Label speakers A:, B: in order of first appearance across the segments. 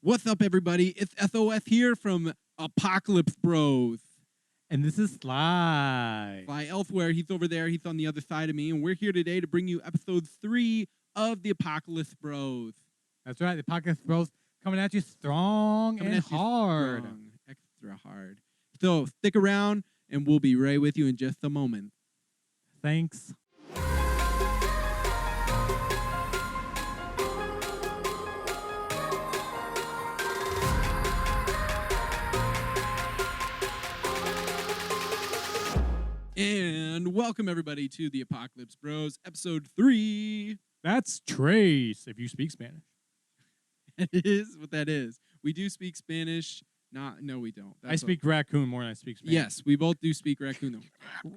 A: What's up, everybody? It's SOS here from Apocalypse Bros.
B: And this is Sly.
A: Fly elsewhere. He's over there. He's on the other side of me. And we're here today to bring you episode 3 of the Apocalypse Bros.
B: That's right. The Apocalypse Bros coming at you strong
A: Coming
B: and
A: at you
B: hard.
A: strong, extra hard. So stick around, and we'll be right with you in just a moment.
B: Thanks.
A: And welcome, everybody, to the Apocalypse Bros, episode 3.
B: That's Trace, if you speak Spanish.
A: It is what that is. We do speak Spanish. No, we don't.
B: I speak raccoon more than I speak Spanish.
A: Yes, we both do speak raccoon, though.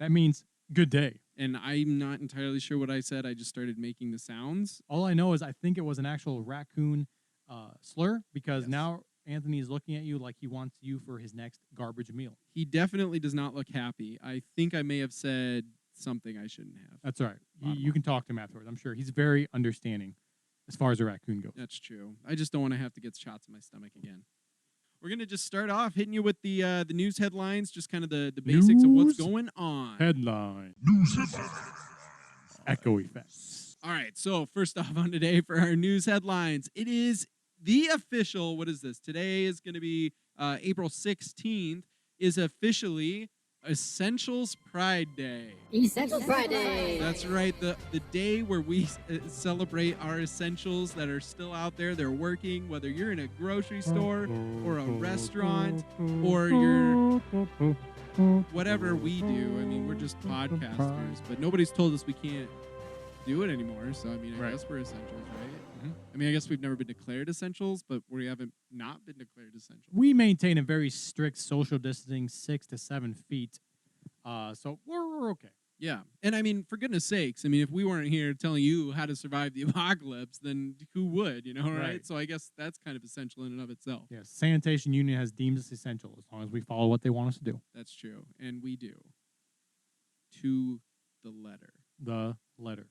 B: That means good day.
A: And I'm not entirely sure what I said. I just started making the sounds.
B: All I know is I think it was an actual raccoon slur because
A: Yes.
B: now Anthony is looking at you like he wants you for his next garbage meal.
A: He definitely does not look happy. I think I may have said something I shouldn't have.
B: That's all right. You can talk to him afterwards. I'm sure he's very understanding as far as a raccoon goes.
A: That's true. I just don't want to have to get shots in my stomach again. We're going to just start off hitting you with the news headlines, just kind of the basics of what's going on.
B: Headline. News headlines. Echo effects.
A: All right, so first off on today for our news headlines, it is the official, what is this? Today is going to be April 16th, is officially Essentials Pride Day.
C: Essentials Friday.
A: That's right, the day where we celebrate our essentials that are still out there. They're working, whether you're in a grocery store or a restaurant or you're whatever we do. I mean, we're just podcasters, but nobody's told us we can't do it anymore. So, I mean, I guess we're essentials, right?
B: Mm-hmm.
A: I mean, I guess we've never been declared essentials, but we haven't not been declared essentials.
B: We maintain a very strict social distancing, 6 to 7 feet. So we're okay.
A: Yeah. And I mean, for goodness sakes, I mean, if we weren't here telling you how to survive the apocalypse, then who would, you know, right? So I guess that's kind of essential in and of itself.
B: Yes, Sanitation Union has deemed us essential as long as we follow what they want us to do.
A: That's true. And we do. To the letter.
B: The letter.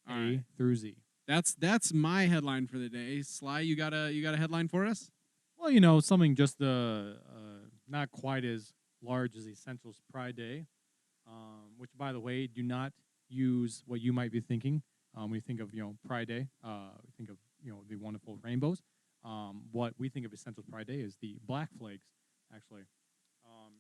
A: All
B: A
A: right.
B: through Z.
A: That's my headline for the day. Sly, you got a headline for us?
B: Well, you know, something just not quite as large as Essentials Pride Day, which, by the way, do not use what you might be thinking when you think of, Pride Day. We think of, the wonderful rainbows. What we think of Essentials Pride Day is the black flags, actually.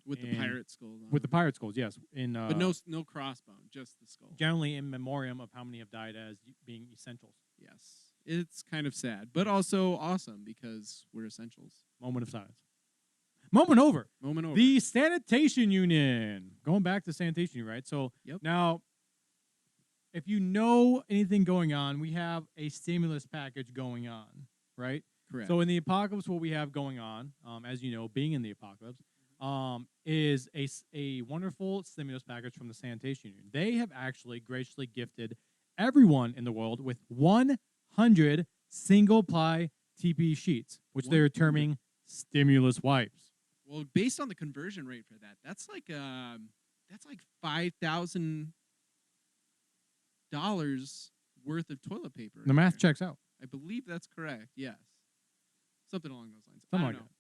A: With the pirate skulls on.
B: With the pirate skulls, yes.
A: But no crossbone, just the skull.
B: Generally in memoriam of how many have died as being essentials.
A: Yes. It's kind of sad, but also awesome because we're essentials.
B: Moment of silence. Moment over.
A: Moment over.
B: The Sanitation Union. Going back to Sanitation Union, right? So now, if you know anything going on, we have a stimulus package going on, right?
A: Correct.
B: So in the apocalypse, what we have going on, as you know, being in the apocalypse, is a wonderful stimulus package from the Sanitation Union. They have actually graciously gifted everyone in the world with 100 single-ply TP sheets, which they're terming stimulus wipes.
A: Well, based on the conversion rate for that, that's like $5,000 worth of toilet paper.
B: The math checks out.
A: I believe that's correct. Yes, something along those lines.
B: Something
A: I
B: like
A: don't know.
B: that.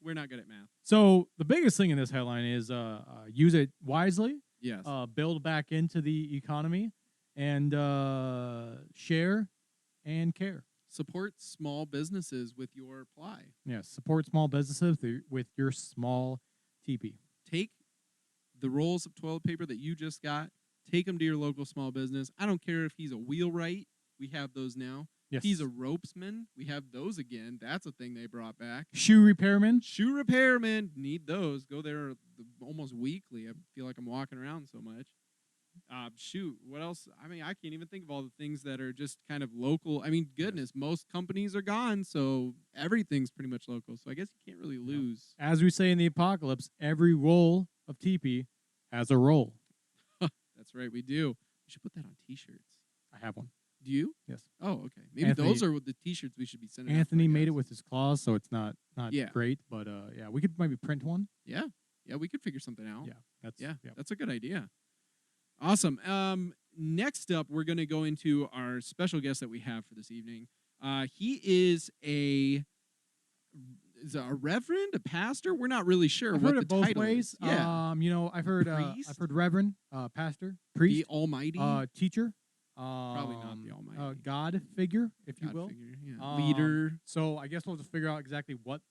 A: We're not good at math.
B: So the biggest thing in this headline is use it wisely,
A: Yes.
B: build back into the economy, and share and care.
A: Support small businesses with your ply.
B: Yes, support small businesses with your small TP.
A: Take the rolls of toilet paper that you just got, take them to your local small business. I don't care if he's a wheelwright. We have those now.
B: Yes.
A: If he's a ropesman. We have those again. That's a thing they brought back.
B: Shoe repairman.
A: Shoe repairman. Need those. Go there almost weekly. I feel like I'm walking around so much. Shoot, what else? I mean, I can't even think of all the things that are just kind of local. I mean, goodness, most companies are gone, so everything's pretty much local. So I guess you can't really lose.
B: As we say in the apocalypse, every roll of TP has a roll.
A: That's right, we do. We should put that on T-shirts.
B: I have one.
A: Do you?
B: Yes.
A: Oh, okay. Maybe
B: Anthony,
A: those are the T-shirts we should be sending.
B: Anthony made it with his claws, so it's not
A: Yeah.
B: great, but yeah, we could maybe print one.
A: Yeah, we could figure something out.
B: Yeah,
A: That's a good idea. Awesome. Next up, we're going to go into our special guest that we have for this evening. He is a reverend, a pastor. We're not really sure
B: I've
A: what
B: heard
A: the
B: it both
A: title
B: ways.
A: is. Yeah,
B: I've heard
A: priest,
B: reverend, pastor,
A: the
B: priest,
A: Almighty.
B: teacher,
A: Probably not the Almighty.
B: God figure, if you
A: God
B: will.
A: figure, yeah. Leader.
B: So I guess we'll have to figure out exactly what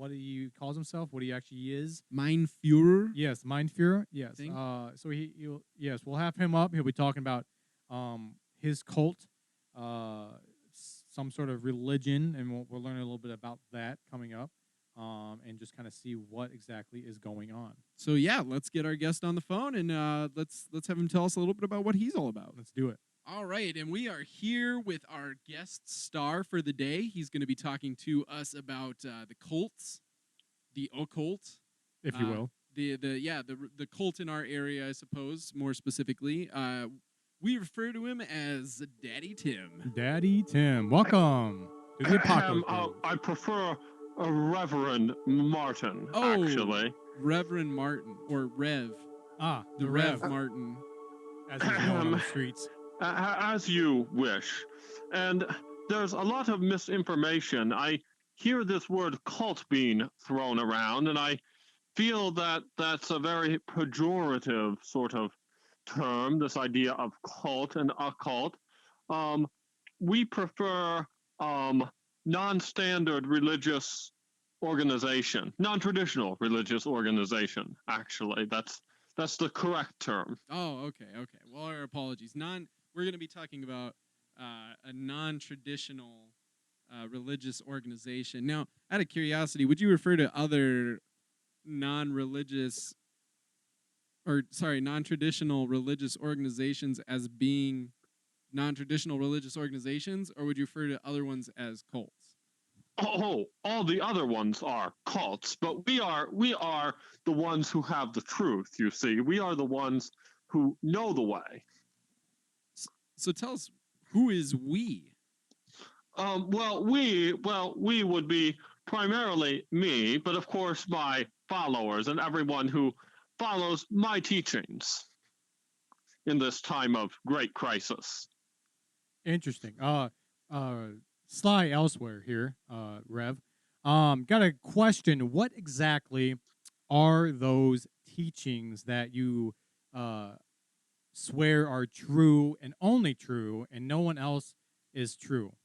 B: he calls himself, what he actually is.
A: Mein Führer.
B: Yes, Mind Führer. Yes.
A: Think.
B: So we'll have him up. He'll be talking about his cult, some sort of religion, and we'll learn a little bit about that coming up, and just kind of see what exactly is going on.
A: So yeah, let's get our guest on the phone and let's have him tell us a little bit about what he's all about.
B: Let's do it.
A: All right, and we are here with our guest star for the day. He's going to be talking to us about the cults, the occult,
B: If you will.
A: the cult in our area, I suppose, more specifically. We refer to him as Daddy Tim.
B: Daddy Tim, welcome to the Apocalypse.
D: I prefer a Reverend Martin, actually.
A: Reverend Martin, or Rev.
B: The
A: Rev Martin.
B: As he's known on the streets.
D: As you wish. And there's a lot of misinformation. I hear this word cult being thrown around, and I feel that that's a very pejorative sort of term, this idea of cult and occult. We prefer non-standard religious organization, non-traditional religious organization, actually. That's the correct term.
A: Oh, okay. Well, our apologies. We're going to be talking about a non-traditional religious organization. Now, out of curiosity, would you refer to other non-traditional religious organizations as being non-traditional religious organizations, or would you refer to other ones as cults?
D: Oh, all the other ones are cults, but we are the ones who have the truth, you see. We are the ones who know the way.
A: So tell us, who is we?
D: We would be primarily me, but of course my followers and everyone who follows my teachings in this time of great crisis.
B: Interesting. Sly elsewhere here, Rev. Got a question. What exactly are those teachings that you swear are true and only true, and no one else is true,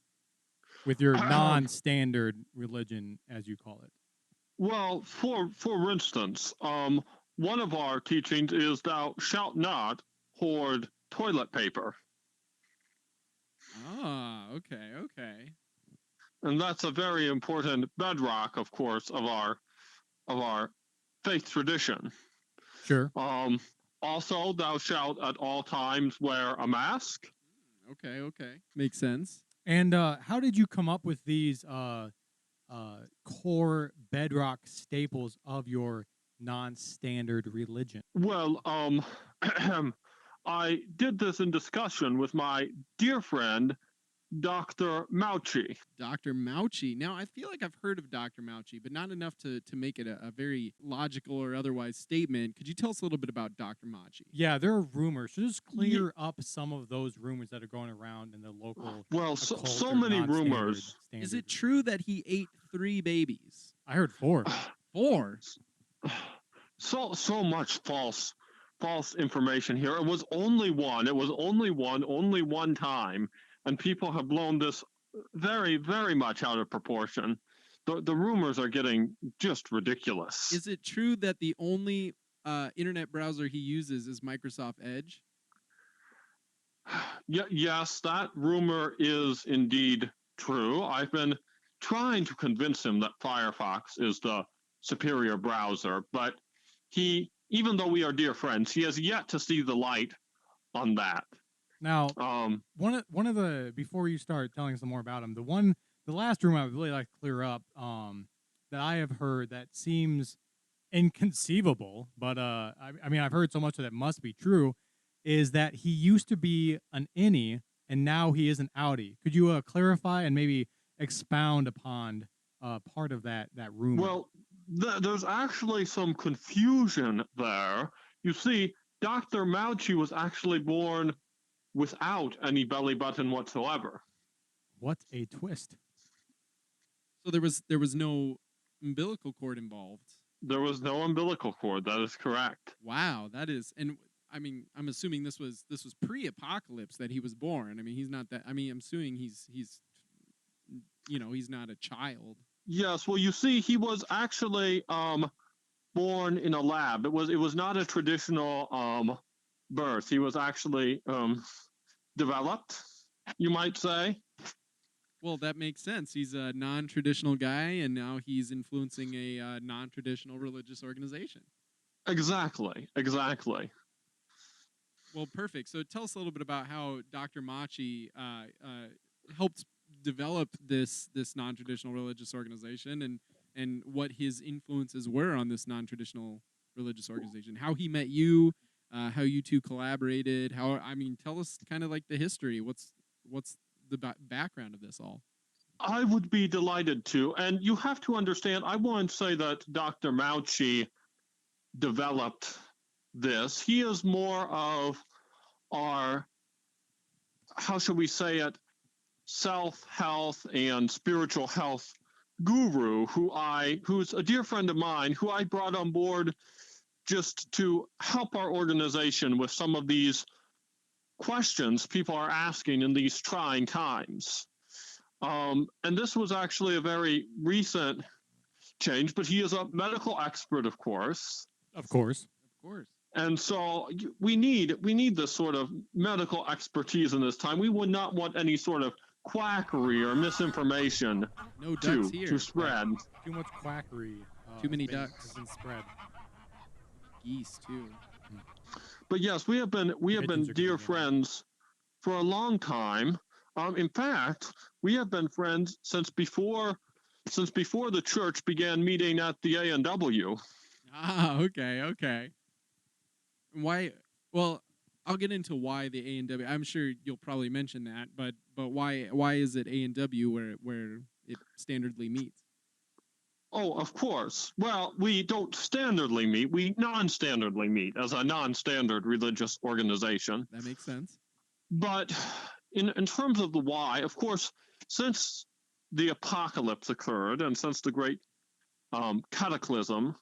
B: with your non-standard religion, as you call it?
D: Well, for instance, one of our teachings is thou shalt not hoard toilet paper.
A: Ah, okay.
D: And that's a very important bedrock, of course, of our faith tradition.
B: Sure.
D: Also, thou shalt at all times wear a mask.
A: Okay. Makes sense.
B: And how did you come up with these core bedrock staples of your non-standard religion?
D: Well, I did this in discussion with my dear friend, Dr. Mouchie.
A: Dr. Mouchie. Now, I feel like I've heard of Dr. Mouchie, but not enough to make it a very logical or otherwise statement. Could you tell us a little bit about Dr. Mouchie?
B: Yeah, there are rumors. So just clear up some of those rumors that are going around in the local.
D: Well, so many rumors.
A: Is it true that he ate 3 babies?
B: I heard 4.
A: 4?
D: So much false information here. It was only one. It was only one time. And people have blown this very, very much out of proportion. The rumors are getting just ridiculous.
A: Is it true that the only internet browser he uses is Microsoft Edge?
D: Yes, that rumor is indeed true. I've been trying to convince him that Firefox is the superior browser, but even though we are dear friends, he has yet to see the light on that.
B: Now, one of the, before you start telling us some more about him, the last rumor I would really like to clear up, that I have heard that seems inconceivable, but I mean I've heard so much that it must be true, is that he used to be an innie and now he is an outie. Could you clarify and maybe expound upon part of that rumor?
D: Well, there's actually some confusion there. You see, Dr. Mouchie was actually born without any belly button whatsoever.
B: What a twist.
A: So there was no umbilical cord involved.
D: There was no umbilical cord. That is correct.
A: Wow, that is, and I mean, I'm assuming this was pre-apocalypse that he was born. I mean, he's not that. I mean, I'm assuming he's he's not a child.
D: Yes. Well, you see, he was actually born in a lab. It was not a traditional birth. He was actually developed, you might say.
A: Well, that makes sense. He's a non-traditional guy, and now he's influencing a non-traditional religious organization.
D: Exactly.
A: Well, perfect. So tell us a little bit about how Dr. Mouchie helped develop this non-traditional religious organization, and what his influences were on this non-traditional religious organization. How he met you, how you two collaborated. Tell us kind of like the history. What's the background of this all?
D: I would be delighted to. And you have to understand, I won't say that Dr. Mouchie developed this. He is more of our, how should we say it, self-health and spiritual health guru who's a dear friend of mine, who I brought on board just to help our organization with some of these questions people are asking in these trying times. And this was actually a very recent change, but he is a medical expert, of course.
B: Of course.
D: And so we need this sort of medical expertise in this time. We would not want any sort of quackery or misinformation to spread.
B: Too much quackery.
A: Too many ducks
B: and spread.
A: Geese too.
D: But yes, we have been dear friends for a long time. In fact, we have been friends since before the church began meeting at the A&W.
A: Ah, okay. Why? Well, I'll get into why the A&W. I'm sure you'll probably mention that, but why is it A&W where it standardly meets?
D: Oh, of course. Well, we don't standardly meet. We non-standardly meet as a non-standard religious organization.
A: That makes sense.
D: But in terms of the why, of course, since the apocalypse occurred and since the great cataclysm,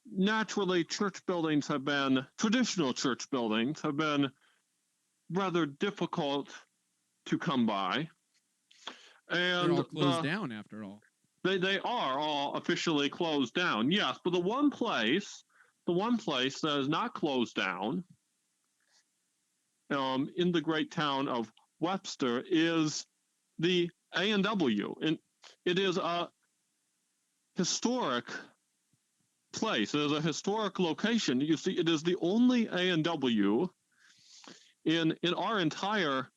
D: naturally, traditional church buildings have been rather difficult to come by. And
A: they're all closed down after all.
D: They are all officially closed down, yes. But the one place that is not closed down in the great town of Webster is the A&W. And it is a historic place. It is a historic location. You see, it is the only A&W in our entire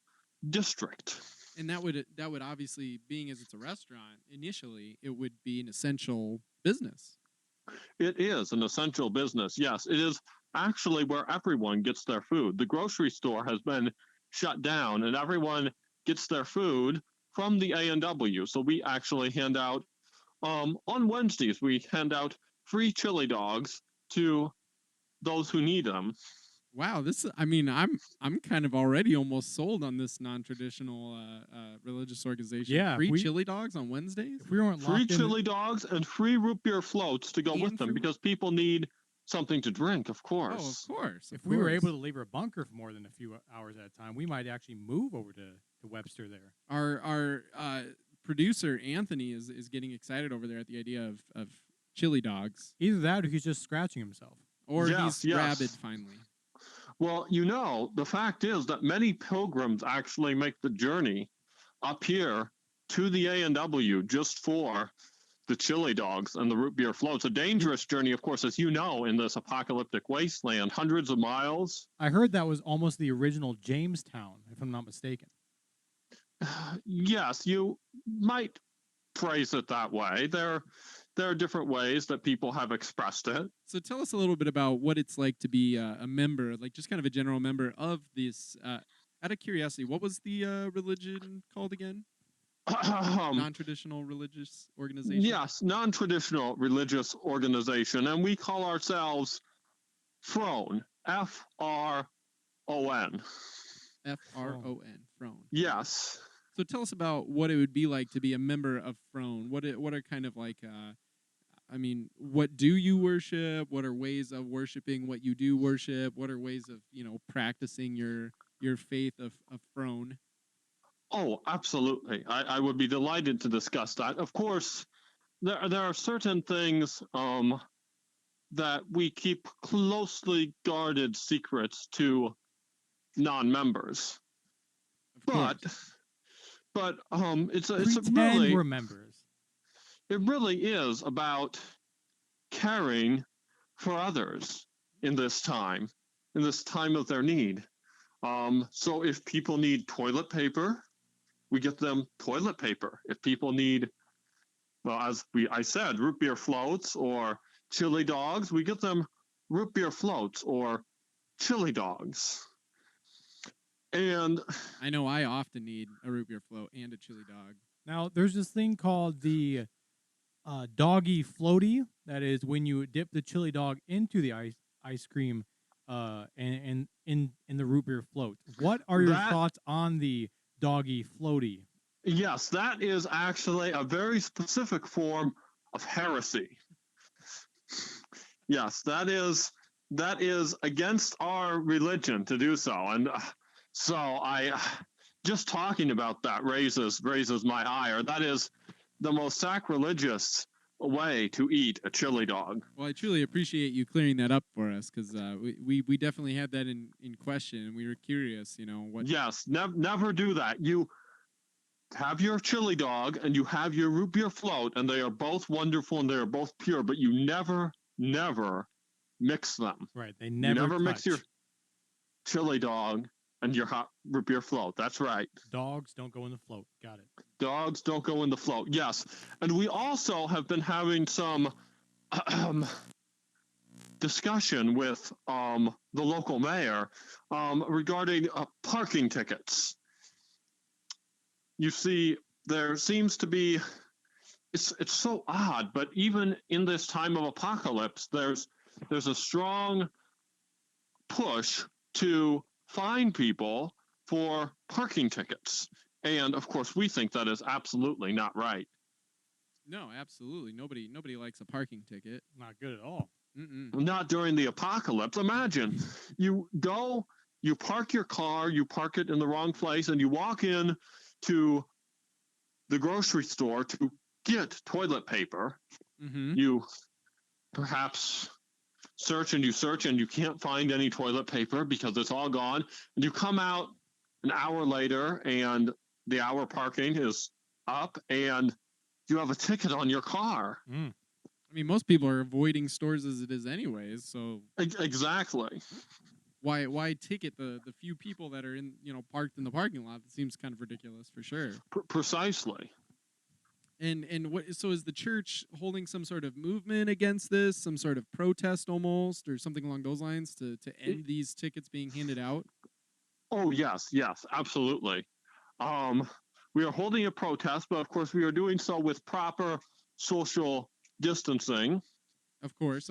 D: district.
A: And that would obviously, being as it's a restaurant, initially it would be an essential business.
D: It is an essential business, yes. It is actually where everyone gets their food. The grocery store has been shut down, and everyone gets their food from the A&W. So we actually hand out, on Wednesdays, we hand out free chili dogs to those who need them.
A: Wow, I'm kind of already almost sold on this non-traditional religious organization.
B: Yeah,
A: free chili dogs on Wednesdays.
B: If we weren't
D: free chili dogs and free root beer floats to go with them, because people need something to drink, of course.
A: Oh, of course.
B: If we were able to leave our bunker for more than a few hours at a time, we might actually move over to Webster there.
A: Our producer Anthony is getting excited over there at the idea of chili dogs.
B: Either that, or he's just scratching himself,
A: or he's rabid finally.
D: Well, the fact is that many pilgrims actually make the journey up here to the A&W just for the chili dogs and the root beer floats. A dangerous journey, of course, as you know, in this apocalyptic wasteland, hundreds of miles.
B: I heard that was almost the original Jamestown, if I'm not mistaken.
D: Yes, you might phrase it that way. There are different ways that people have expressed it.
A: So tell us a little bit about what it's like to be a member, like just kind of a general member of this. Out of curiosity, what was the religion called again? Non-traditional religious organization?
D: Yes, non-traditional religious organization. And we call ourselves Fron, F-R-O-N.
A: F-R-O-N, Fron.
D: Yes.
A: So tell us about what it would be like to be a member of Fron. What are kind of like I mean, what do you worship? What are ways of worshiping what you do worship? What are ways of, practicing your faith of Fron?
D: Oh, absolutely. I would be delighted to discuss that. Of course, there are certain things that we keep closely guarded secrets to non-members.
A: Of
D: But
A: course.
D: it's
B: Pretend we're members.
D: it really is about caring for others in this time of their need. So if people need toilet paper, we get them toilet paper. If people need, well, I said, root beer floats or chili dogs, we get them root beer floats or chili dogs. And
A: I know I often need a root beer float and a chili dog.
B: Now, there's this thing called the doggy floaty. That is when you dip the chili dog into the ice cream and in the root beer float. What are your thoughts on the doggy floaty?
D: Yes, that is actually a very specific form of heresy. Yes, that is against our religion to do so, and so I just talking about that raises my ire. That is the most sacrilegious way to eat a chili dog.
A: Well, I truly appreciate you clearing that up for us, because we definitely had that in question, and we were curious, what.
D: Yes, never do that. You have your chili dog and you have your root beer float, and they are both wonderful and they are both pure, but you never mix them.
B: Right, they
D: You
B: never
D: never
B: touch.
D: mix your chili dog and your hot root beer float. That's right.
B: Dogs don't go in the float. Got it.
D: Dogs don't go in the float. Yes. And we also have been having some discussion with the local mayor regarding parking tickets. You see, there seems to be, it's so odd, but even in this time of apocalypse, there's a strong push to fine people for parking tickets. And of course, we think that is absolutely not right.
A: No, absolutely. Nobody likes a parking ticket.
B: Not good at all.
A: Mm-mm.
D: Not during the apocalypse. Imagine you park your car, you park it in the wrong place, and you walk in to the grocery store to get toilet paper.
A: Mm-hmm.
D: You perhaps search and you can't find any toilet paper because it's all gone. And you come out an hour later and the hour parking is up and you have a ticket on your car.
B: Mm.
A: I mean, most people are avoiding stores as it is anyways, so
D: Exactly.
A: Why ticket the few people that are in parked in the parking lot? It seems kind of ridiculous for sure.
D: Precisely.
A: And what? So is the church holding some sort of movement against this? Some sort of protest almost, or something along those lines to end these tickets being handed out?
D: Oh yes, absolutely. We are holding a protest, but of course we are doing so with proper social distancing.
A: Of course.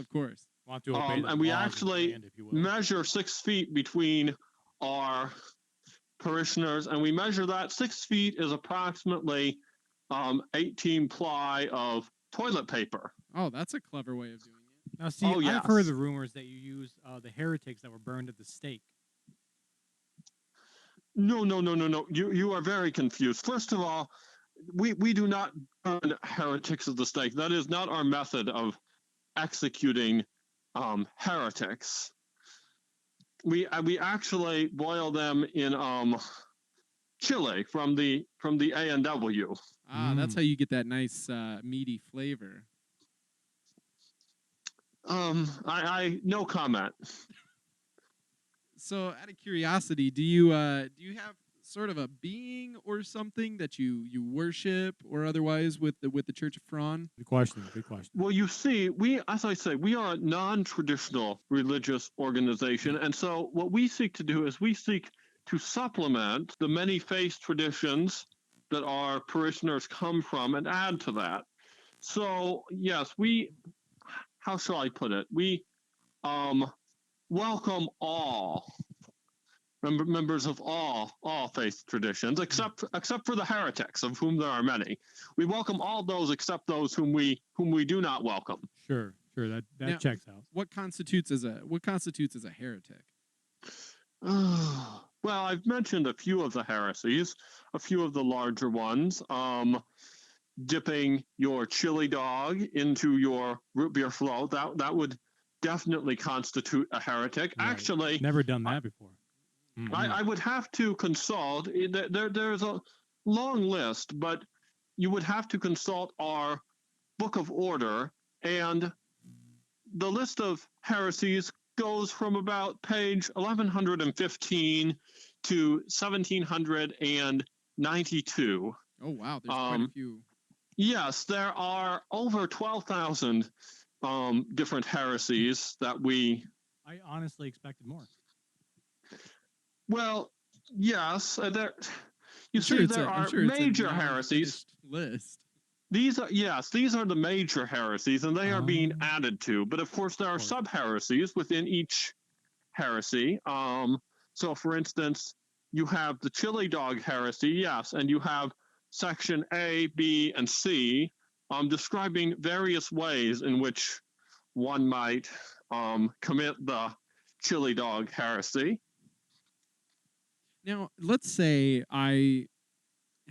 B: Want to obey the
D: and we
B: laws of the
D: actually
B: land, if you will.
D: measure 6 feet between our parishioners, and we measure that 6 feet is approximately 18 ply of toilet paper.
A: Oh, that's a clever way of doing it.
B: Now, see,
D: yes.
B: I've heard the rumors that you use the heretics that were burned at the stake.
D: No. You are very confused. First of all, we do not burn heretics at the stake. That is not our method of executing heretics. We actually boil them in chili from the A&W.
A: That's how you get that nice meaty flavor.
D: I no comment.
A: So, out of curiosity, do you have sort of a being or something that you worship or otherwise with the Church of Fron?
B: Good question.
D: Well, you see, as I say, we are a non-traditional religious organization, and so what we seek to do is we seek to supplement the many faith traditions that our parishioners come from and add to that. So, yes, how shall I put it? We welcome all members of all faith traditions, except for the heretics, of whom there are many. We welcome all those except those whom we do not welcome.
B: Sure, that
A: Now,
B: checks out.
A: What constitutes as a heretic?
D: Well, I've mentioned a few of the heresies, a few of the larger ones. Dipping your chili dog into your root beer float, that would definitely constitute a heretic.
B: Right.
D: Actually,
B: Never done that before. Mm-hmm.
D: I would have to consult. There's a long list, but you would have to consult our Book of Order, and the list of heresies goes from about page 1115 to 1792.
A: Oh wow, there's quite a few.
D: Yes, there are over 12,000 different heresies that we.
B: I honestly expected more.
D: Well, yes, there. There are
A: sure
D: major heresies.
A: List.
D: These are the major heresies, and they are being added to. But of course, there are sub heresies within each heresy. So, for instance, you have the chili dog heresy, yes, and you have section A, B, and C, describing various ways in which one might commit the chili dog heresy.
A: Now, let's say I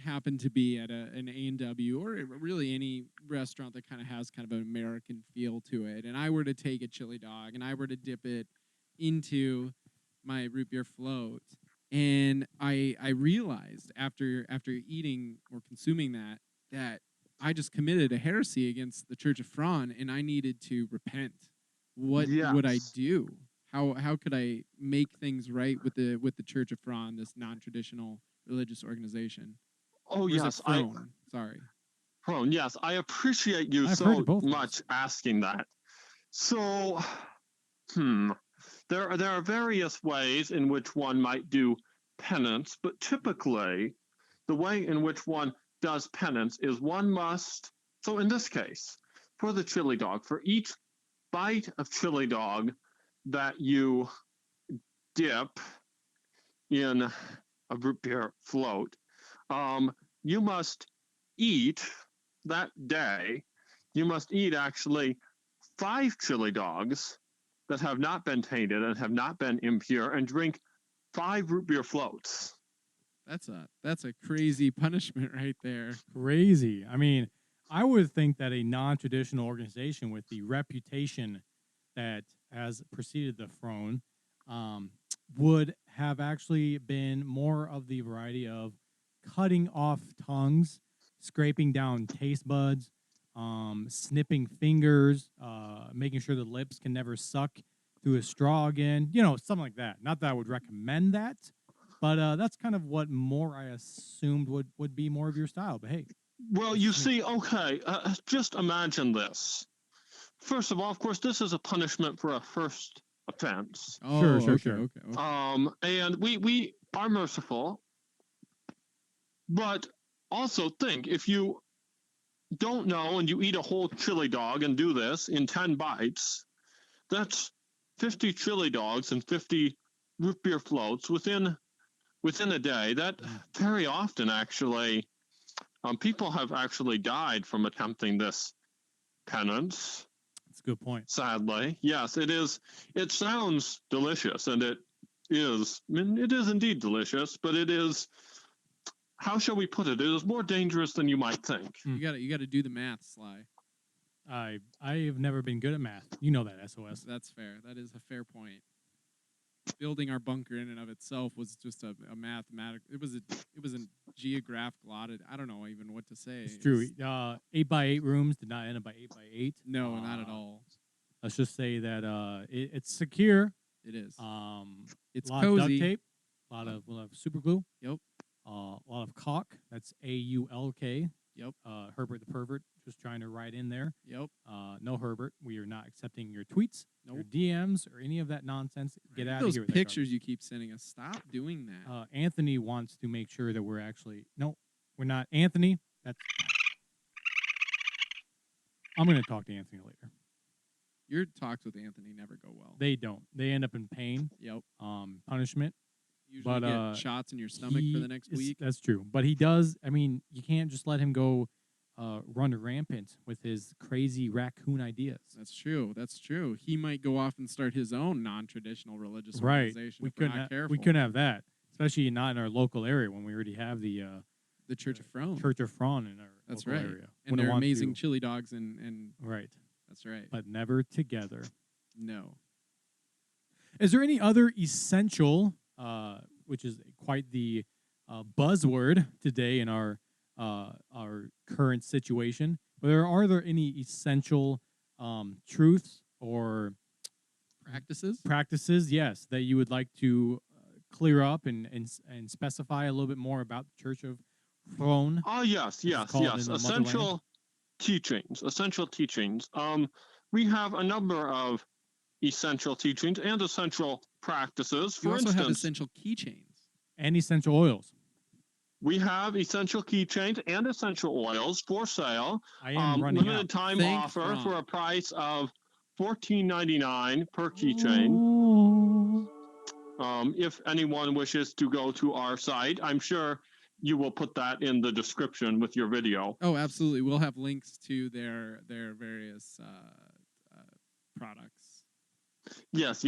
A: happen to be at an A&W or really any restaurant that kind of has kind of an American feel to it, and I were to take a chili dog and I were to dip it into my root beer float, and I realized after eating or consuming that I just committed a heresy against the Church of Fron, and I needed to repent. What would I do? How could I make things right with the Church of Fron, this non-traditional religious organization?
D: Oh, yes.
A: Sorry.
D: Fron, yes. I appreciate you so much asking that. So, there are various ways in which one might do penance, but typically the way in which one does penance is one must, so in this case, for the chili dog, for each bite of chili dog that you dip in a root beer float, you must eat that day, you must eat actually 5 chili dogs that have not been tainted and have not been impure, and drink 5 root beer floats.
A: That's a crazy punishment right there.
B: Crazy. I mean, I would think that a non-traditional organization with the reputation that has preceded the Fron would have actually been more of the variety of cutting off tongues, scraping down taste buds, snipping fingers, making sure the lips can never suck through a straw again, something like that. Not that I would recommend that, but that's kind of what more I assumed would be more of your style. But hey.
D: Well, you see, okay, just imagine this. First of all, of course, this is a punishment for a first offense.
B: Oh, sure.
A: Okay.
D: And we are merciful, but also think, if you don't know and you eat a whole chili dog and do this in 10 bites, that's 50 chili dogs and 50 root beer floats within a day. That very often, actually, people have actually died from attempting this penance.
B: That's a good point.
D: Sadly, yes, it is. It sounds delicious, and it is. I mean, it is indeed delicious, but it is. How shall we put it? It is more dangerous than you might think.
A: You got to do the math, Sly.
B: I have never been good at math. You know that, SOS.
A: That's fair. That is a fair point. Building our bunker in and of itself was just a mathematical. It was a geographical audit. I don't know even what to say.
B: It's true. 8x8 rooms did not end up by 8x8.
A: No, not at all.
B: Let's just say that it's secure.
A: It is.
B: It's
A: a
B: lot
A: cozy.
B: Of duct tape. A lot of super glue.
A: Yep.
B: A lot of caulk. That's AULK.
A: Yep.
B: Herbert the pervert just trying to write in there.
A: Yep.
B: No, Herbert, we are not accepting your tweets,
A: nope.
B: your DMs, or any of that nonsense. Get out of here.
A: Those pictures you keep sending us. Stop doing that.
B: Anthony wants to make sure that we're actually we're not. Anthony, I'm going to talk to Anthony later.
A: Your talks with Anthony never go well.
B: They don't. They end up in pain.
A: Yep.
B: Punishment.
A: Usually get shots in your stomach for the next week.
B: That's true. But he does, I mean, you can't just let him go run rampant with his crazy raccoon ideas.
A: That's true. That's true. He might go off and start his own non-traditional religious
B: Right.
A: organization.
B: We couldn't have that, especially not in our local area when we already have the
A: Church of Fron.
B: Church of Fron in our
A: That's
B: local
A: right.
B: area.
A: And they're amazing chili dogs and
B: right.
A: That's right.
B: But never together.
A: No.
B: Is there any other essential, which is quite the buzzword today in our current situation? Are there any essential truths or practices, yes, that you would like to clear up and specify a little bit more about the Church of Fron?
D: Oh, yes. Essential teachings. We have a number of essential teachings and essential practices.
A: You also have essential keychains.
B: And essential oils.
D: We have essential keychains and essential oils for sale.
B: I am running
D: limited
B: out.
D: time offer for a price of $14.99 per keychain. If anyone wishes to go to our site, I'm sure you will put that in the description with your video.
A: Oh, absolutely. We'll have links to their various products.
D: Yes.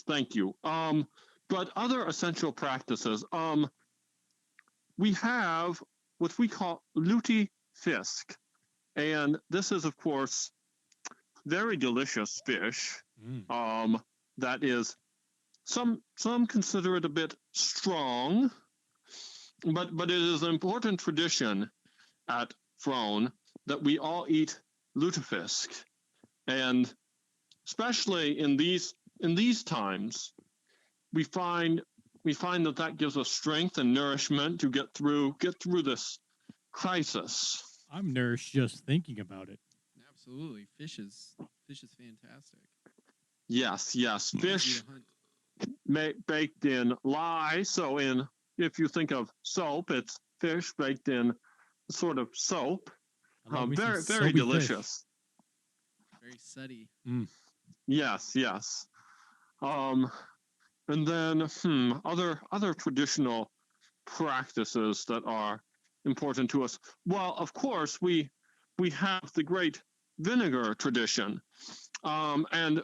D: Thank you. But other essential practices. We have what we call lutefisk, and this is, of course, very delicious fish. That is, some consider it a bit strong, but it is an important tradition at Fron that we all eat lutefisk, and especially in these times, we find that gives us strength and nourishment to get through this crisis.
B: I'm nourished just thinking about it.
A: Absolutely, fish is fantastic.
D: Yes. Fish baked in lye. So if you think of soap, it's fish baked in sort of soap. Very delicious.
A: Fish. Very sooty.
D: Yes. And then other traditional practices that are important to us. Well, of course, we have the great vinegar tradition, and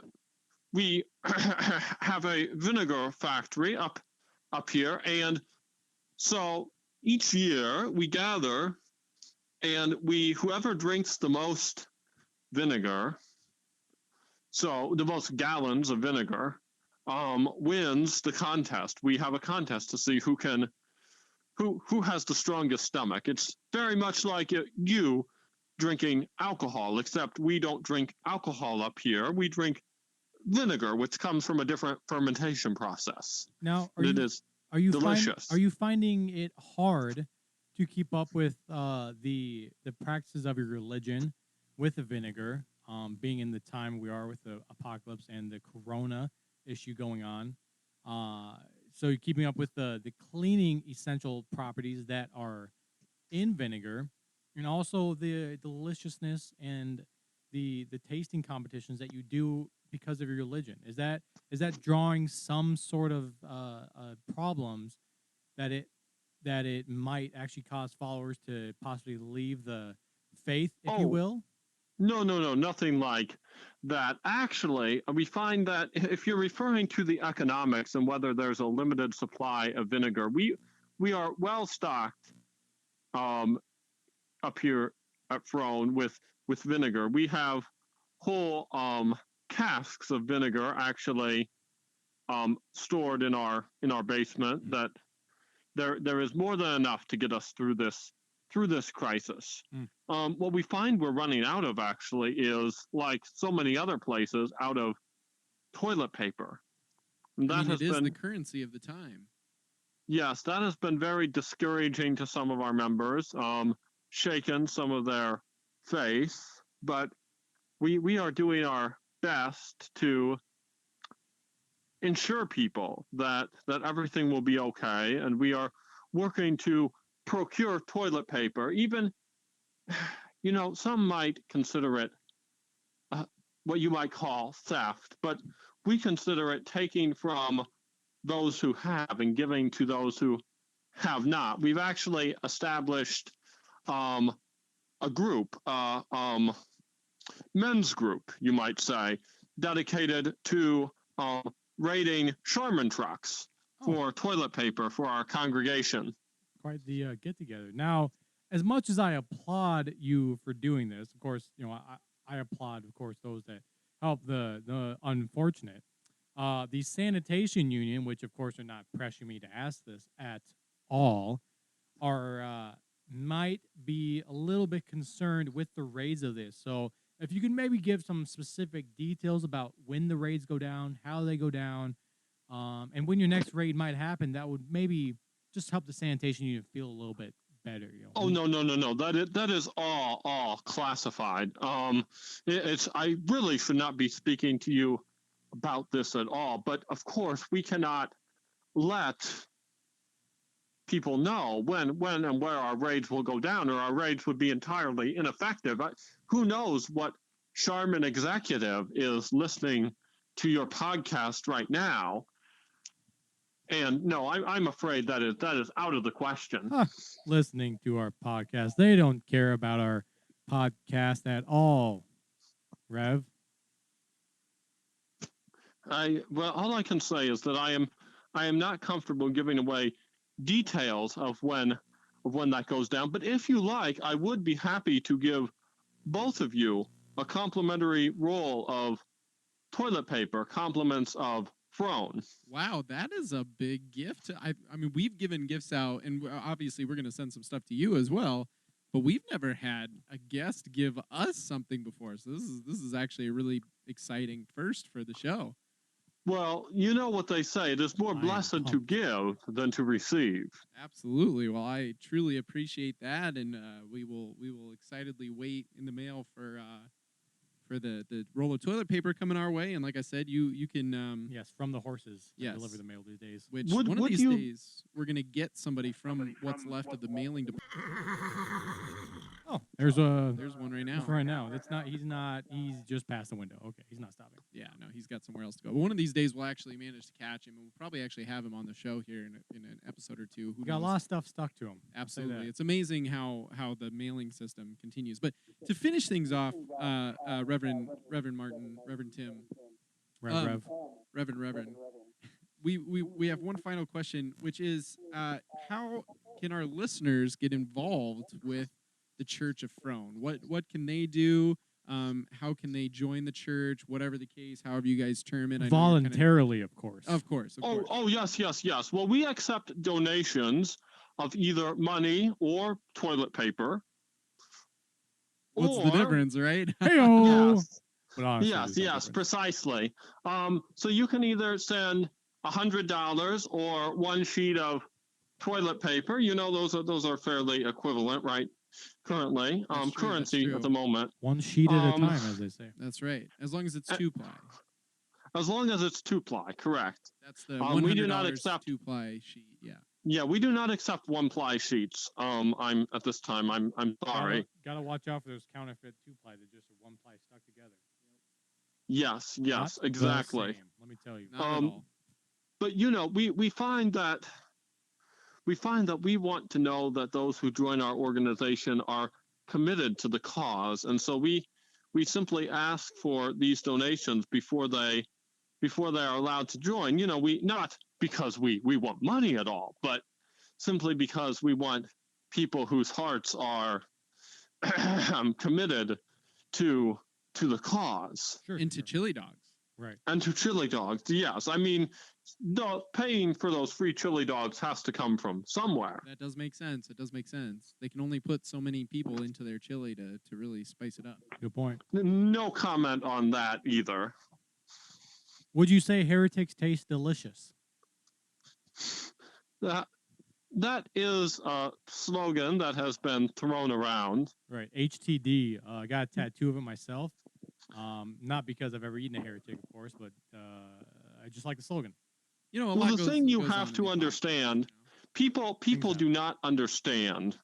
D: we have a vinegar factory up here, and so each year we gather, and whoever drinks the most vinegar, so the most gallons of vinegar, wins the contest. We have a contest to see who has the strongest stomach. It's very much like you drinking alcohol, except we don't drink alcohol up here. We drink vinegar, which comes from a different fermentation process.
B: Now,
D: are you delicious?
B: Are you finding it hard to keep up with the practices of your religion with the vinegar, being in the time we are with the apocalypse and the corona issue going on? So you're keeping up with the cleaning essential properties that are in vinegar, and also the deliciousness and the tasting competitions that you do because of your religion. Is that drawing some sort of problems that it might actually cause followers to possibly leave the faith, if you will?
D: No, nothing like that. Actually, we find that if you're referring to the economics and whether there's a limited supply of vinegar, we are well stocked up here at Fron with vinegar. We have whole casks of vinegar actually stored in our basement. That there is more than enough to get us through this crisis. What we find we're running out of actually is, like so many other places, out of toilet paper. And that
A: it is the currency of the time.
D: Yes, that has been very discouraging to some of our members, shaken some of their faith, but we are doing our best to ensure people that everything will be okay, and we are working to procure toilet paper. Even, some might consider it what you might call theft, but we consider it taking from those who have and giving to those who have not. We've actually established a group, men's group, you might say, dedicated to raiding Charmin trucks for toilet paper for our congregation.
B: Quite the get-together. Now, as much as I applaud you for doing this, of course, I applaud, of course, those that help the unfortunate. The sanitation union, which, of course, are not pressuring me to ask this at all, are might be a little bit concerned with the raids of this. So if you can maybe give some specific details about when the raids go down, how they go down, and when your next raid might happen, that would maybe just help the sanitation unit feel a little bit better.
D: Oh, no. That is all classified. I really should not be speaking to you about this at all. But of course, we cannot let people know when and where our raids will go down, or our raids would be entirely ineffective. Who knows what Charmin executive is listening to your podcast right now? And no, I'm afraid that is out of the question.
B: Listening to our podcast, they don't care about our podcast at all. Rev?
D: All I can say is that I am not comfortable giving away details of when that goes down. But if you like, I would be happy to give both of you a complimentary roll of toilet paper, compliments of Fron.
A: Wow, that is a big gift. I mean, we've given gifts out, and obviously we're going to send some stuff to you as well. But we've never had a guest give us something before, so this is actually a really exciting first for the show.
D: Well, you know what they say: it is more blessed to give than to receive.
A: Absolutely. Well, I truly appreciate that, and we will excitedly wait in the mail for the roll of toilet paper coming our way. And like I said, you can
B: yes, from the horses.
A: Yes,
B: deliver the mail these days.
A: Which one of these days we're gonna get somebody from what's left of the mailing department.
B: Oh, there's
A: one right now.
B: Right now, he's just past the window. Okay, he's not stopping.
A: Yeah, no, he's got somewhere else to go. But one of these days we'll actually manage to catch him, and we'll probably actually have him on the show here in an episode or two.
B: We got a lot of stuff stuck to him.
A: Absolutely, it's amazing how the mailing system continues. But to finish things off, Reverend Martin, Reverend Tim, Reverend. We have one final question, which is how can our listeners get involved with the Church of Fron? What can they do? How can they join the church? Whatever the case, however you guys term it.
B: Voluntarily, of course.
A: Of course.
D: Oh, yes. Well, we accept donations of either money or toilet paper.
A: What's the difference, right?
B: Hey-o!
D: Yes, precisely. So you can either send $100 or one sheet of toilet paper. You know, those are fairly equivalent, right? Currently, currency at the moment.
B: One sheet at a time, as they say.
A: That's right. As long as it's 2-ply.
D: As long as it's 2-ply, correct.
A: That's the $100
D: we do not accept
A: 2-ply sheet. Yeah.
D: Yeah, we do not accept 1-ply sheets. I'm at this time. I'm sorry.
B: Gotta watch out for those counterfeit 2-ply that just are 1-ply stuck together.
D: Yes,
B: Not
D: exactly.
B: The same, let me tell you.
A: Not at all.
D: But we find that we want to know that those who join our organization are committed to the cause, and so we simply ask for these donations before they are allowed to join. We not because we want money at all, but simply because we want people whose hearts are committed to the cause.
A: Sure, and to chili dogs.
B: Right.
D: And to chili dogs, yes. I mean, the paying for those free chili dogs has to come from somewhere.
A: That does make sense. It does make sense. They can only put so many people into their chili to really spice it up.
B: Good point.
D: No comment on that either.
B: Would you say heretics taste delicious?
D: That is a slogan that has been thrown around.
B: Right. HTD. I got a tattoo of it myself. Not because I've ever eaten a heretic, of course, but I just like the slogan.
D: The thing you have to understand, people do not understand.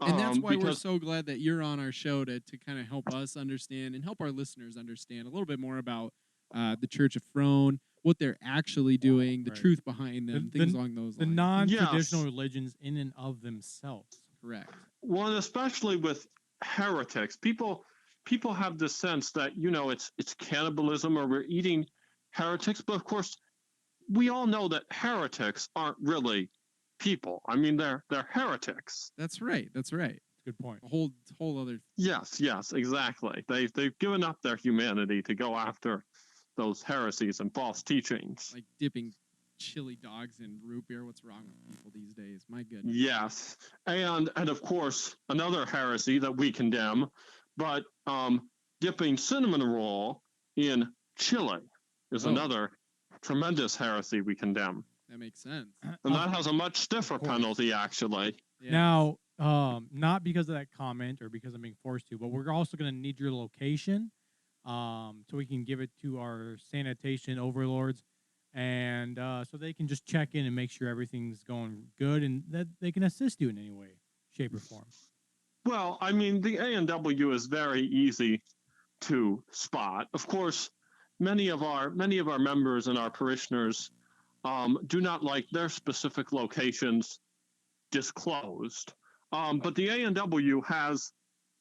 A: And that's why we're so glad that you're on our show to kind of help us understand and help our listeners understand a little bit more about the Church of Fron, what they're actually doing, the
B: Right.
A: truth behind them,
B: The-
A: things along those
B: The
A: lines.
B: non-traditional
D: Yes.
B: religions in and of themselves.
A: Correct.
D: Well, and especially with heretics, people have this sense that it's cannibalism or we're eating heretics, but of course we all know that heretics aren't really people. I mean, they're heretics.
A: That's right. That's right.
B: Good point.
A: A whole other
D: Yes, exactly. They've given up their humanity to go after those heresies and false teachings.
A: like dipping chili dogs in root beer. What's wrong with people these days? My goodness.
D: Yes, and of course another heresy that we condemn, but dipping cinnamon roll in chili is another tremendous heresy we condemn,
A: That makes sense.
D: and that has a much stiffer
B: course.
D: penalty actually.
A: Yeah.
B: Now, not because of that comment or because I'm being forced to, but we're also going to need your location, so we can give it to our sanitation overlords, and so they can just check in and make sure everything's going good, and that they can assist you in any way, shape, or form.
D: Well, I mean, the A&W is very easy to spot. Of course, many of our members and our parishioners do not like their specific locations disclosed. But the A&W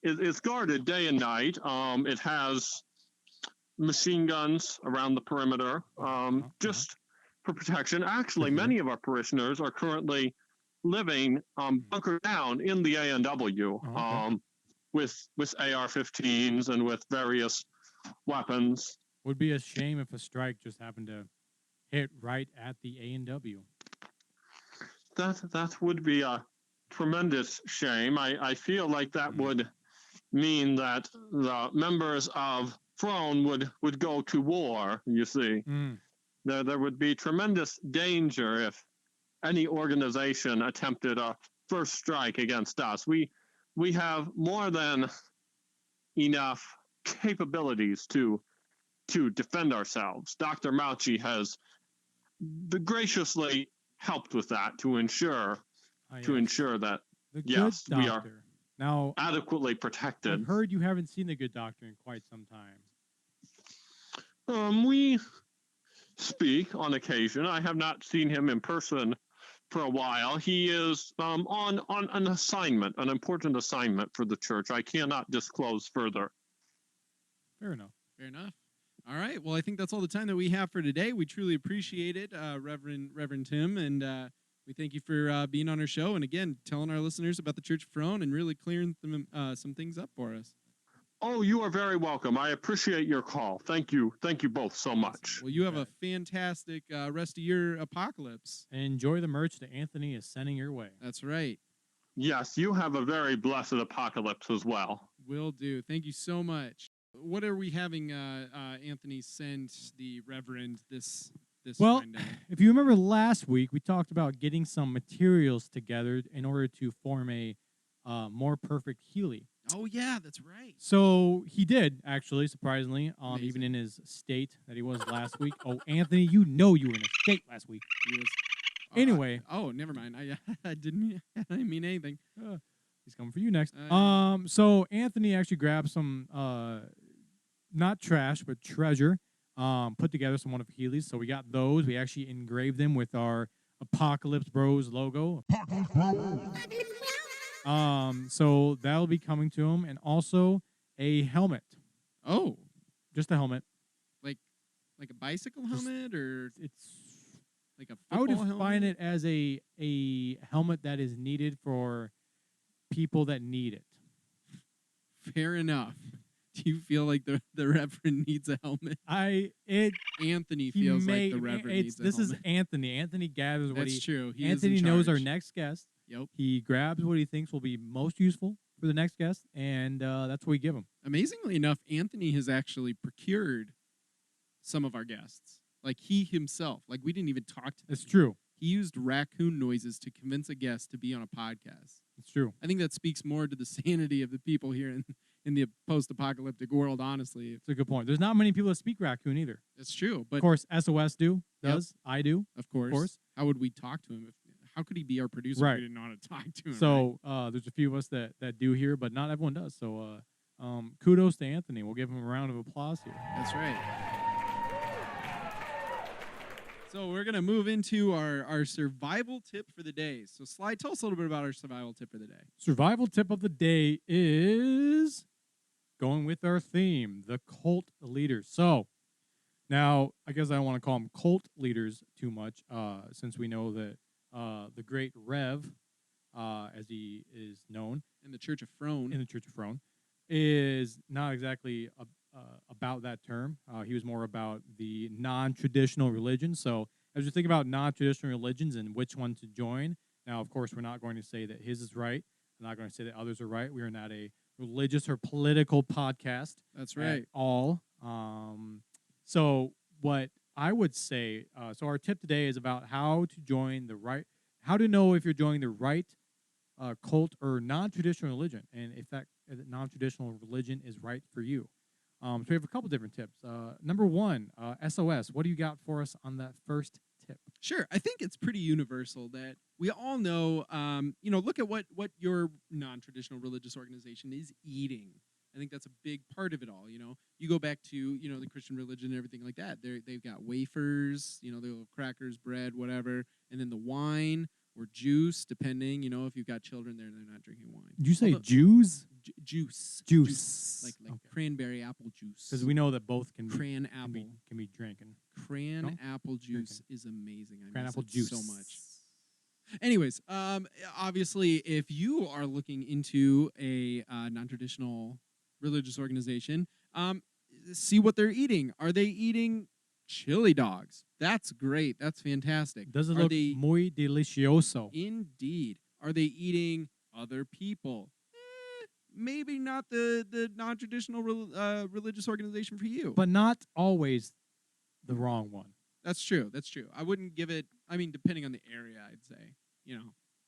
D: is guarded day and night. It has machine guns around the perimeter, just for protection. Actually, many of our parishioners are currently living bunkered down in the A&W with AR-15s and with various weapons.
B: Would be a shame if a strike just happened to hit right at the A&W.
D: That would be a tremendous shame. I feel like that would mean that the members of Fron would go to war, you see. There would be tremendous danger if any organization attempted a first strike against us. We have more than enough capabilities to defend ourselves. Dr. Mouchie has graciously helped with that to ensure that
B: The good
D: yes, we are
B: doctor. Now,
D: adequately protected.
B: I've heard you haven't seen the good doctor in quite some time.
D: We speak on occasion. I have not seen him in person for a while. He is on an assignment, an important assignment for the church. I cannot disclose further.
B: Fair enough.
A: Fair enough. All right. Well, I think that's all the time that we have for today. We truly appreciate it, Reverend Tim, and we thank you for being on our show and again telling our listeners about the Church of Fron and really clearing some things up for us.
D: Oh, you are very welcome. I appreciate your call. Thank you both so much.
A: Well, you have a fantastic rest of your apocalypse.
B: Enjoy the merch that Anthony is sending your way.
A: That's right.
D: Yes, you have a very blessed apocalypse as well.
A: Will do. Thank you so much. What are we having Anthony send the Reverend this
B: Well,
A: Sunday?
B: if you remember last week, we talked about getting some materials together in order to form a more perfect Healy.
A: Oh, yeah, that's right.
B: So he did, actually, surprisingly,
A: Amazing.
B: even in his state that he was last week. Oh, Anthony, you know you were in a state last week.
A: He was,
B: Anyway.
A: never mind. I didn't mean anything.
B: He's coming for you next.
A: Yeah.
B: So Anthony actually grabbed some, not trash, but treasure, put together some one of Healy's. So we got those. We actually engraved them with our Apocalypse Bros logo. So that'll be coming to him, and also a helmet.
A: Oh,
B: Just a helmet.
A: like a bicycle helmet, or
B: It's
A: like a
B: I would
A: football
B: define
A: helmet?
B: it as a helmet that is needed for people that need it.
A: Fair enough. Do you feel like the Reverend needs a helmet? Anthony feels like the Reverend needs a
B: This
A: helmet.
B: is Anthony. Anthony gathers what
A: That's true. He is
B: Anthony
A: in
B: knows our
A: charge.
B: next guest.
A: Yep.
B: He grabs what he thinks will be most useful for the next guest, and that's what we give him.
A: Amazingly enough, Anthony has actually procured some of our guests. Like he himself. Like we didn't even talk to him.
B: It's true.
A: He used raccoon noises to convince a guest to be on a podcast.
B: It's true.
A: I think that speaks more to the sanity of the people here in the post-apocalyptic world, honestly.
B: It's a good point. There's not many people that speak raccoon either.
A: It's true, but
B: Of course, SOS does.
A: Yep.
B: I do.
A: of course, how would we talk to him? How could he be our producer
B: Right.
A: if we didn't know how to talk to him?
B: So there's a few of us that do here, but not everyone does. So kudos to Anthony. We'll give him a round of applause here.
A: right? That's right. So we're going to move into our survival tip for the day. So Sly, tell us a little bit about our survival tip for the day.
B: Survival tip of the day is going with our theme, the cult leaders. So now, I guess I don't want to call them cult leaders too much, since we know that the great Rev, as he is known
A: In the Church of Fron.
B: in the Church of Fron, is not exactly about that term. He was more about the non-traditional religion. So as you think about non-traditional religions and which one to join, now, of course, we're not going to say that his is right. We're not going to say that others are right. We are not a religious or political podcast.
A: That's right.
B: At all. So what I would say, so our tip today is about how to join the right, how to know if you're joining the right cult or non-traditional religion, and if that non-traditional religion is right for you. So we have a couple different tips. Number one, SOS. What do you got for us on that first tip?
A: Sure. I think it's pretty universal that we all know, look at what your non-traditional religious organization is eating. I think that's a big part of it all. You go back to, the Christian religion and everything like that. They've got wafers, the little crackers, bread, whatever, and then the wine or juice, depending, if you've got children there, they're not drinking wine.
B: Did you say Jews?
A: Juice. Like
B: Okay.
A: cranberry apple juice.
B: Because we know that both can be,
A: Cran
B: can
A: apple.
B: be drinking.
A: Cran apple juice is amazing. I
B: Cran
A: miss
B: apple
A: it
B: juice.
A: so much. Anyways, obviously, if you are looking into a non-traditional religious organization, see what they're eating. Are they eating chili dogs? That's great. That's fantastic.
B: Does it
A: Are
B: look
A: they
B: muy delicioso?
A: indeed? Are they eating other people? Maybe not the non-traditional religious organization for you.
B: But not always the wrong one.
A: That's true. That's true. I wouldn't give it. I mean, depending on the area, I'd say.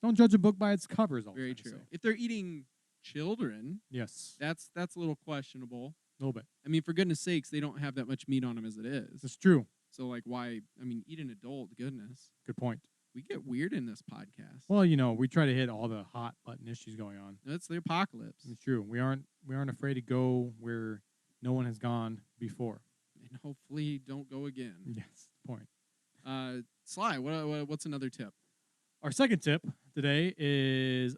B: Don't judge a book by its cover. Is all I'm
A: Very
B: trying to
A: true.
B: say.
A: If they're eating children,
B: Yes,
A: that's a little questionable.
B: a little bit.
A: I mean, for goodness sakes, they don't have that much meat on them as it is.
B: It's true.
A: So, like, why? I mean, eat an adult. Goodness,
B: Good point.
A: we get weird in this podcast.
B: Well, we try to hit all the hot button issues going on.
A: That's the apocalypse,
B: It's true. We aren't afraid to go where no one has gone before.
A: and hopefully don't go again.
B: Yes, point.
A: Sly, what's another tip?
B: Our second tip today is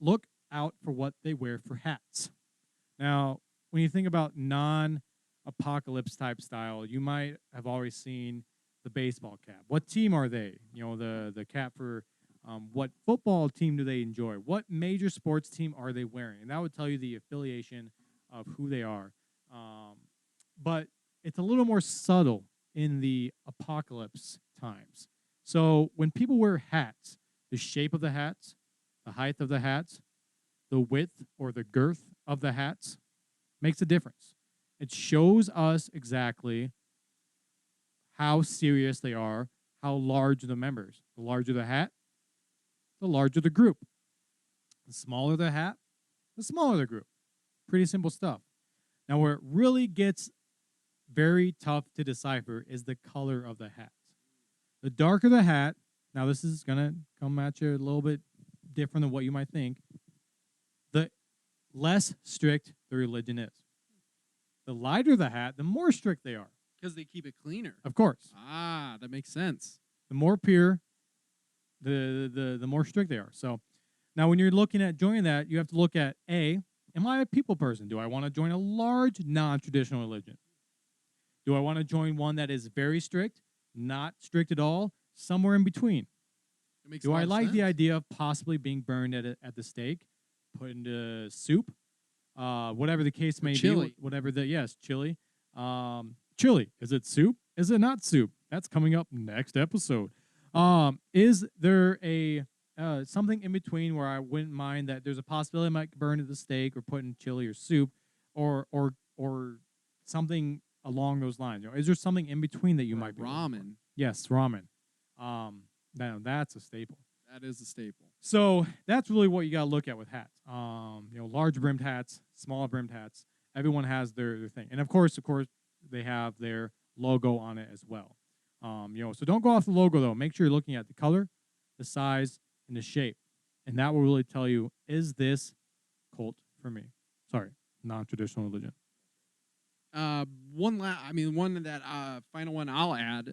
B: look out for what they wear for hats. Now, when you think about non-apocalypse type style, you might have already seen the baseball cap. What team are they? The cap for what football team do they enjoy? What major sports team are they wearing? And that would tell you the affiliation of who they are. But it's a little more subtle in the apocalypse times. So when people wear hats, the shape of the hats, the height of the hats, the width or the girth of the hats makes a difference. It shows us exactly how serious they are, how large the members. The larger the hat, the larger the group. The smaller the hat, the smaller the group. Pretty simple stuff. Now, where it really gets very tough to decipher is the color of the hat. The darker the hat, now this is going to come at you a little bit different than what you might think, the less strict the religion is. The lighter the hat, the more strict they are.
A: Because they keep it cleaner.
B: Of course.
A: Ah, that makes sense.
B: The more pure, the more strict they are. So now when you're looking at joining that, you have to look at am I a people person? Do I want to join a large non-traditional religion? Do I want to join one that is very strict, not strict at all, somewhere in between?
A: It makes
B: Do
A: a lot
B: I
A: of
B: like the
A: sense.
B: idea of possibly being burned at the stake, put into soup, whatever the case may
A: chili.
B: be, chili. Chili, is it soup? Is it not soup? That's coming up next episode. Is there a something in between where I wouldn't mind that there's a possibility I might burn at the stake or put in chili or soup, or something along those lines? Is there something in between that you might be looking for?
A: ramen.
B: Yes, ramen. Now that's a staple.
A: That is a staple.
B: So that's really what you got to look at with hats. Large brimmed hats, small brimmed hats. Everyone has their thing, and of course, they have their logo on it as well. So don't go off the logo though. Make sure you're looking at the color, the size, and the shape, and that will really tell you, is this cult for me? Sorry, non-traditional religion.
A: One that final one I'll add.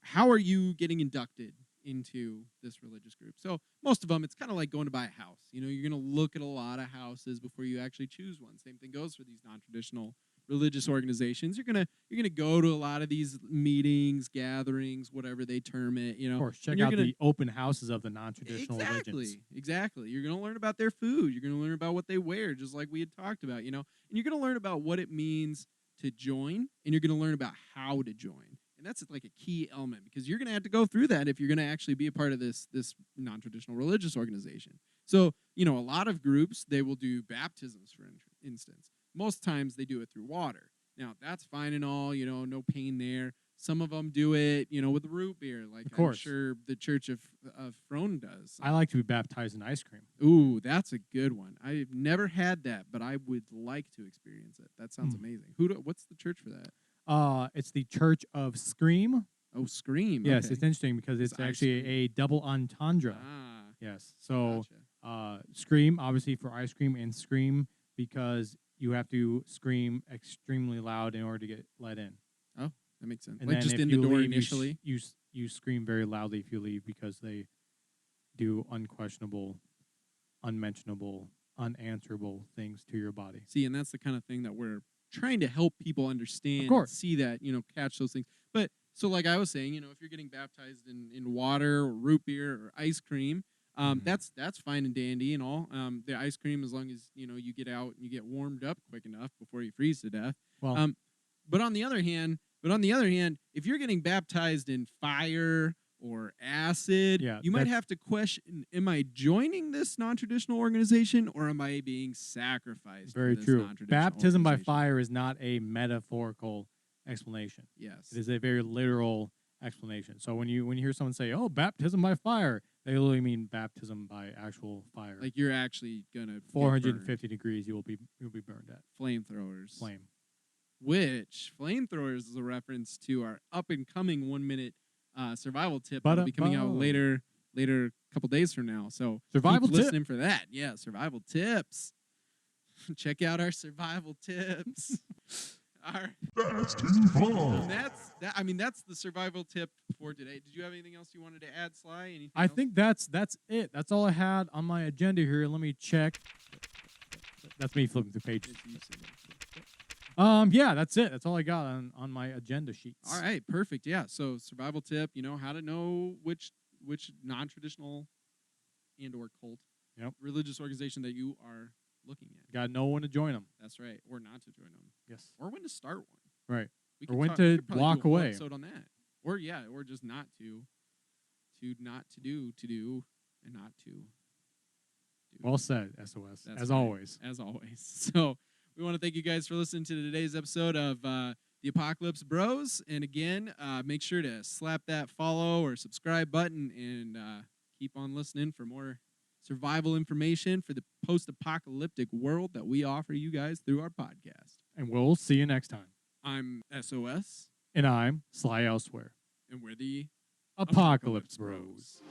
A: how are you getting inducted into this religious group? So most of them, it's kind of like going to buy a house. You know, you're going to look at a lot of houses before you actually choose one. Same thing goes for these non-traditional religious organizations. You're gonna go to a lot of these meetings, gatherings, whatever they term it. You know,
B: Of course, check
A: and you're
B: out
A: gonna,
B: the open houses of the non-traditional religions.
A: Exactly. You're going to learn about their food. You're going to learn about what they wear, just like we had talked about, you know. And you're going to learn about what it means to join, and you're going to learn about how to join. And that's like a key element because you're going to have to go through that if you're going to actually be a part of this non-traditional religious organization. So, you know, a lot of groups, they will do baptisms, for instance. Most times they do it through water. Now, that's fine and all, you know, no pain there. Some of them do it, you know, with root beer, like I'm sure the Church of Fron does.
B: I like to be baptized in ice cream.
A: Ooh, that's a good one. I've never had that, but I would like to experience it. That sounds amazing. What's the church for that?
B: It's the Church of Scream.
A: Oh, Scream.
B: Yes,
A: okay.
B: it's interesting because it's actually a double entendre.
A: Ah,
B: Yes. So
A: gotcha.
B: Scream, obviously for ice cream, and Scream because you have to scream extremely loud in order to get let in.
A: Oh, that makes sense.
B: And
A: like
B: then
A: just
B: if
A: in the
B: you
A: door
B: leave,
A: initially.
B: you scream very loudly if you leave because they do unquestionable, unmentionable, unanswerable things to your body.
A: See, and that's the kind of thing that we're trying to help people understand.
B: Of course.
A: And see that, you know, catch those things. But so like I was saying, you know, if you're getting baptized in water or root beer or ice cream, that's fine and dandy and all. The ice cream, as long as, you know, you get out and you get warmed up quick enough before you freeze to death.
B: Well,
A: But on the other hand, if you're getting baptized in fire or acid, you might have to question, am I joining this non-traditional organization or am I being sacrificed?
B: Very
A: for this
B: true.
A: non-traditional
B: Baptism by
A: organization?
B: fire is not a metaphorical explanation.
A: Yes.
B: It is a very literal explanation. So when you hear someone say, "Oh, baptism by fire," they literally mean baptism by actual fire.
A: Like you're actually gonna
B: 450 degrees, you'll be burned at.
A: Flamethrowers.
B: Flame.
A: Which flamethrowers is a reference to our up and coming 1 minute survival tip that'll be coming out later a couple days from now. So
B: survival
A: keep
B: tip.
A: listening for that. Yeah, survival tips. Check out our survival tips.
E: That's too far.
A: I mean, that's the survival tip for today. Did you have anything else you wanted to add, Sly? Anything
B: I
A: else?
B: think that's it. That's all I had on my agenda here. Let me check. That's me flipping through pages. Yeah, that's it. That's all I got on my agenda sheets.
A: All right, perfect. Yeah, so survival tip, you know, how to know which non-traditional and or cult religious organization that you are looking at.
B: Got to know when to join them.
A: That's right, or not to join them.
B: Yes.
A: Or when to start one.
B: Right.
A: We
B: Or when
A: we
B: to
A: probably
B: walk
A: do a whole
B: away.
A: episode on that. Or or just not to not to do, and not to do.
B: Well said, SOS.
A: That's
B: as
A: right.
B: always.
A: As always. So we want to thank you guys for listening to today's episode of the Apocalypse Bros. And again, make sure to slap that follow or subscribe button and keep on listening for more survival information for the post-apocalyptic world that we offer you guys through our podcast.
B: And we'll see you next time.
A: I'm SOS.
B: And I'm Sly Elsewhere.
A: And we're the
B: Apocalypse Bros.